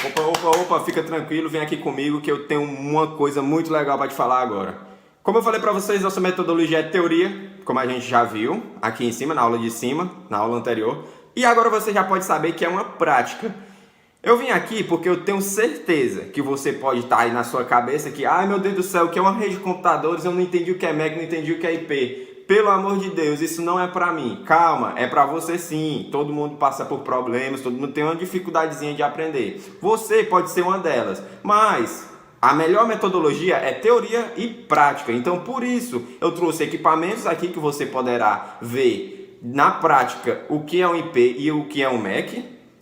Opa, fica tranquilo, vem aqui comigo que eu tenho uma coisa muito legal para te falar agora. Como eu falei para vocês, nossa metodologia é teoria, como a gente já viu aqui em cima, na aula de cima, na aula anterior. E agora você já pode saber que é uma prática. Eu vim aqui porque eu tenho certeza que você pode estar aí na sua cabeça que, ai meu Deus do céu, o que é uma rede de computadores, eu não entendi o que é Mac, não entendi o que é IP. Pelo amor de Deus, isso não é pra mim. Calma, é pra você sim. Todo mundo passa por problemas, todo mundo tem uma dificuldadezinha de aprender. Você pode ser uma delas, mas a melhor metodologia é teoria e prática. Então, por isso, eu trouxe equipamentos aqui que você poderá ver na prática o que é um IP e o que é um Mac.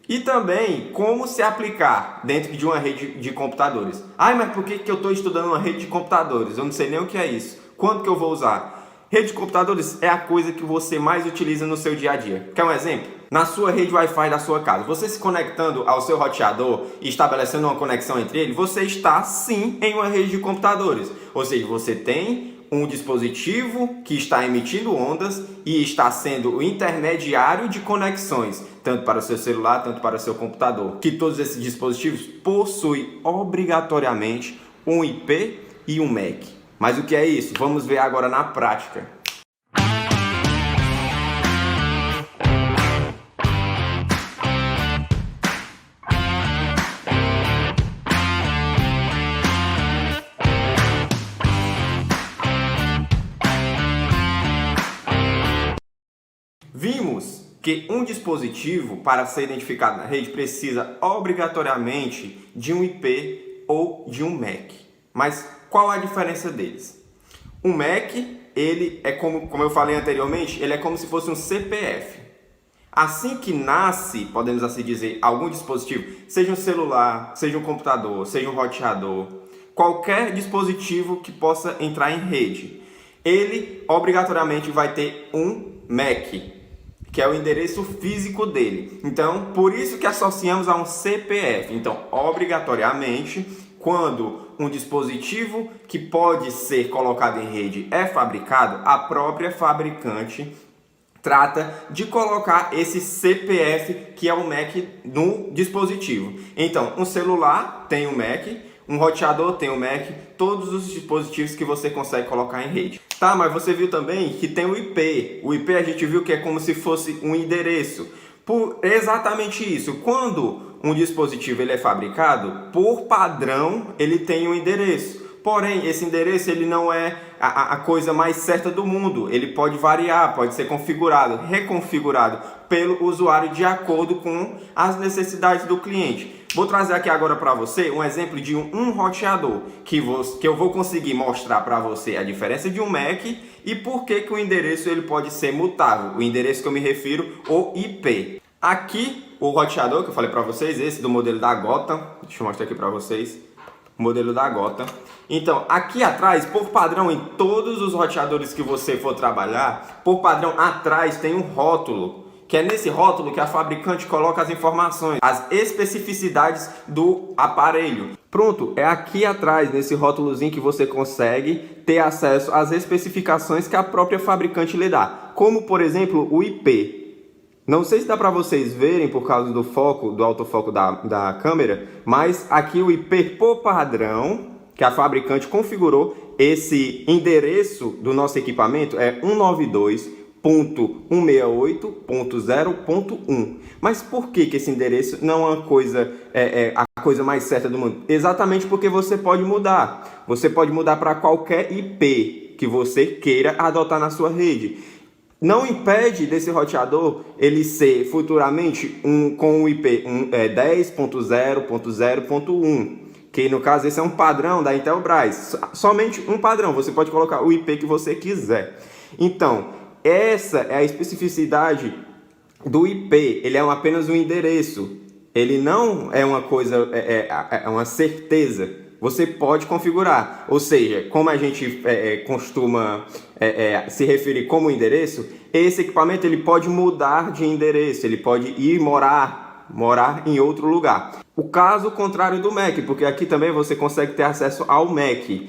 E também como se aplicar dentro de uma rede de computadores. Ai, mas por que eu estou estudando uma rede de computadores? Eu não sei nem o que é isso. Quando que eu vou usar? Rede de computadores é a coisa que você mais utiliza no seu dia a dia. Quer um exemplo? Na sua rede Wi-Fi da sua casa, você se conectando ao seu roteador e estabelecendo uma conexão entre eles, você está sim em uma rede de computadores. Ou seja, você tem um dispositivo que está emitindo ondas e está sendo o intermediário de conexões, tanto para o seu celular, tanto para o seu computador. Que todos esses dispositivos possuem obrigatoriamente um IP e um MAC. Mas o que é isso? Vamos ver agora na prática. Vimos que um dispositivo, para ser identificado na rede, precisa obrigatoriamente de um IP ou de um MAC. Mas qual a diferença deles? O MAC, ele é como eu falei anteriormente, ele é como se fosse um CPF. Assim que nasce, podemos assim dizer, algum dispositivo, seja um celular, seja um computador, seja um roteador, qualquer dispositivo que possa entrar em rede, ele obrigatoriamente vai ter um MAC, que é o endereço físico dele. Então, por isso que associamos a um CPF. Então, obrigatoriamente, quando um dispositivo que pode ser colocado em rede é fabricado, a própria fabricante trata de colocar esse CPF, que é o MAC, no dispositivo. Então, um celular tem um MAC, um roteador tem um MAC, todos os dispositivos que você consegue colocar em rede. Tá, mas você viu também que tem o IP. O IP a gente viu que é como se fosse um endereço. Por exatamente isso, quando um dispositivo ele é fabricado, por padrão ele tem um endereço. Porém, esse endereço ele não é a coisa mais certa do mundo. Ele pode variar, pode ser configurado, reconfigurado pelo usuário de acordo com as necessidades do cliente. Vou trazer aqui agora para você um exemplo de um roteador que eu vou conseguir mostrar para você a diferença de um MAC e por que o endereço ele pode ser mutável. O endereço que eu me refiro, o IP. Aqui, o roteador que eu falei para vocês, esse do modelo da Gotham. Deixa eu mostrar aqui para vocês. O modelo da Gotham. Então, aqui atrás, por padrão, em todos os roteadores que você for trabalhar, por padrão, atrás tem um rótulo. Que é nesse rótulo que a fabricante coloca as informações, as especificidades do aparelho. Pronto, é aqui atrás, nesse rótulozinho, que você consegue ter acesso às especificações que a própria fabricante lhe dá. Como, por exemplo, o IP. Não sei se dá para vocês verem por causa do foco, do autofoco da câmera, mas aqui o IP por padrão, que a fabricante configurou, esse endereço do nosso equipamento é 192.168.0.1. Mas por que esse endereço não é a coisa mais certa do mundo? Exatamente porque você pode mudar. Você pode mudar para qualquer IP que você queira adotar na sua rede. Não impede desse roteador ele ser futuramente com o IP 10.0.0.1, que no caso esse é um padrão da Intelbras, somente um padrão, você pode colocar o IP que você quiser. Então, essa é a especificidade do IP, ele é apenas um endereço, ele não é uma coisa, é uma certeza. Você pode configurar, ou seja, como a gente costuma se referir como endereço, esse equipamento ele pode mudar de endereço, ele pode ir morar em outro lugar. O caso contrário do Mac, porque aqui também você consegue ter acesso ao MAC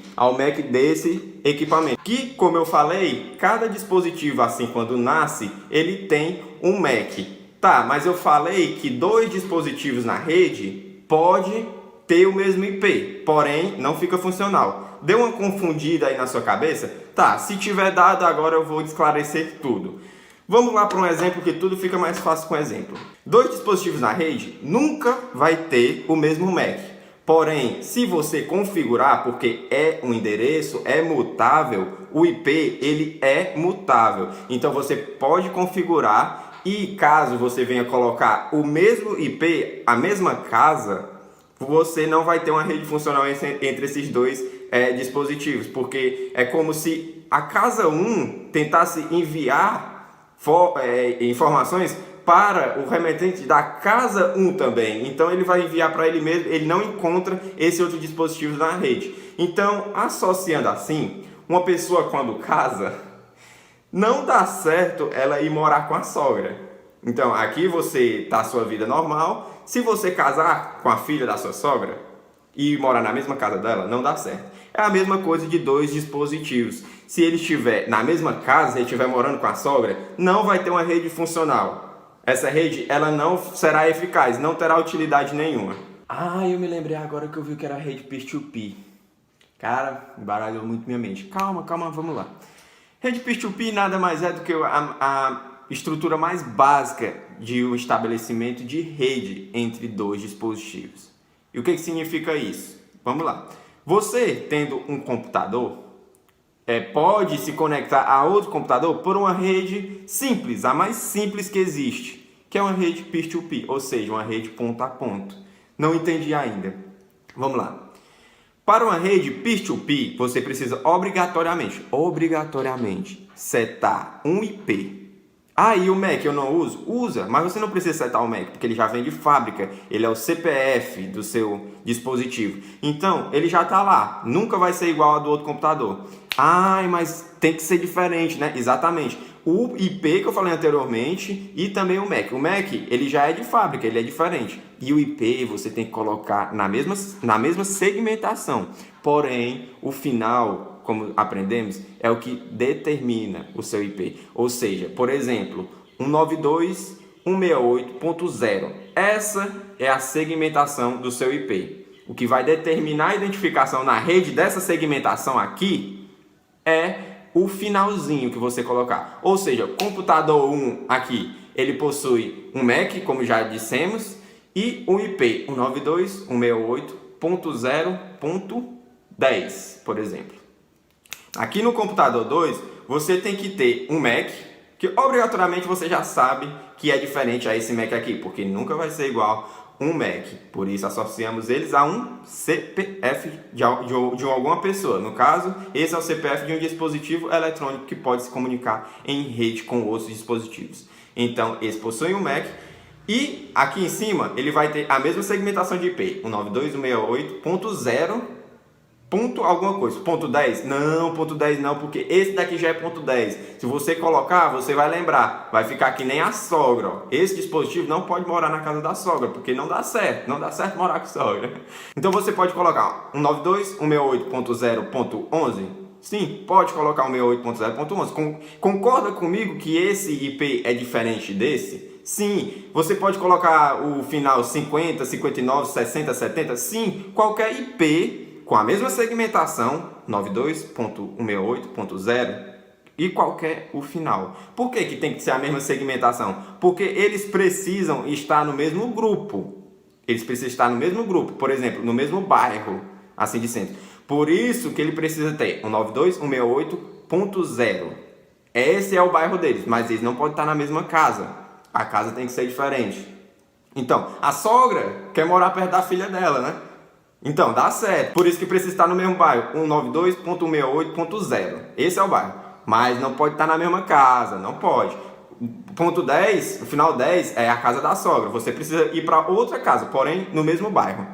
desse equipamento. Que, como eu falei, cada dispositivo assim quando nasce, ele tem um MAC. Tá, mas eu falei que dois dispositivos na rede pode ter o mesmo IP, porém não fica funcional. Deu uma confundida aí na sua cabeça? Tá, se tiver dado, agora eu vou esclarecer tudo. Vamos lá para um exemplo que tudo fica mais fácil com exemplo. 2 dispositivos na rede nunca vai ter o mesmo MAC. Porém, se você configurar, porque é um endereço, é mutável, o IP ele é mutável. Então você pode configurar e caso você venha colocar o mesmo IP, a mesma casa, você não vai ter uma rede funcional entre esses dois dispositivos, porque é como se a casa 1 tentasse enviar informações para o remetente da casa 1 também. Então ele vai enviar para ele mesmo, ele não encontra esse outro dispositivo na rede. Então, associando assim, uma pessoa quando casa, não dá certo ela ir morar com a sogra. Então, aqui você tá a sua vida normal. Se você casar com a filha da sua sogra e morar na mesma casa dela, não dá certo. É a mesma coisa de 2 dispositivos. Se ele estiver na mesma casa, se ele estiver morando com a sogra, não vai ter uma rede funcional. Essa rede, ela não será eficaz, não terá utilidade nenhuma. Ah, eu me lembrei agora que eu vi que era a rede peer-to-peer. Cara, embaralhou muito minha mente. Calma, vamos lá. Rede peer-to-peer nada mais é do que a estrutura mais básica de um estabelecimento de rede entre 2 dispositivos. E o que significa isso? Vamos lá. Você, tendo um computador, pode se conectar a outro computador por uma rede simples, a mais simples que existe, que é uma rede peer-to-peer, ou seja, uma rede ponto a ponto. Não entendi ainda. Vamos lá. Para uma rede peer-to-peer, você precisa obrigatoriamente setar um IP. E o MAC eu não uso? Usa, mas você não precisa setar o MAC, porque ele já vem de fábrica, ele é o CPF do seu dispositivo. Então, ele já está lá, nunca vai ser igual ao do outro computador. Mas tem que ser diferente, né? Exatamente. O IP que eu falei anteriormente e também o MAC. O MAC, ele já é de fábrica, ele é diferente. E o IP você tem que colocar na mesma segmentação. Porém, o final, como aprendemos, é o que determina o seu IP. Ou seja, por exemplo, 192.168.0. Essa é a segmentação do seu IP. O que vai determinar a identificação na rede dessa segmentação aqui é o finalzinho que você colocar. Ou seja, computador 1 aqui, ele possui um MAC, como já dissemos, e um IP 192.168.0.10, por exemplo. Aqui no computador 2, você tem que ter um MAC, que obrigatoriamente você já sabe que é diferente a esse MAC aqui, porque nunca vai ser igual um MAC. Por isso associamos eles a um CPF de alguma pessoa. No caso, esse é o CPF de um dispositivo eletrônico que pode se comunicar em rede com outros dispositivos. Então, esse possui um MAC. E aqui em cima, ele vai ter a mesma segmentação de IP, 192.168.0. Ponto alguma coisa, ponto 10? Não, ponto 10 não, porque esse daqui já é ponto 10. Se você colocar, você vai lembrar, vai ficar que nem a sogra. Ó. Esse dispositivo não pode morar na casa da sogra, porque não dá certo morar com sogra. Então você pode colocar 192.168.0.11? Sim, pode colocar 168.0.11. Concorda comigo que esse IP é diferente desse? Sim. Você pode colocar o final 50, 59, 60, 70? Sim, qualquer IP com a mesma segmentação, 92.168.0, e qualquer o final. Por que tem que ser a mesma segmentação? Porque eles precisam estar no mesmo grupo. Por exemplo, no mesmo bairro, assim de centro. Por isso que ele precisa ter 192.168.0. Esse é o bairro deles, mas eles não podem estar na mesma casa. A casa tem que ser diferente. Então, a sogra quer morar perto da filha dela, né? Então, dá certo. Por isso que precisa estar no mesmo bairro. 192.168.0. Esse é o bairro. Mas não pode estar na mesma casa. Não pode. Ponto 10, o final 10 é a casa da sogra. Você precisa ir para outra casa, porém no mesmo bairro.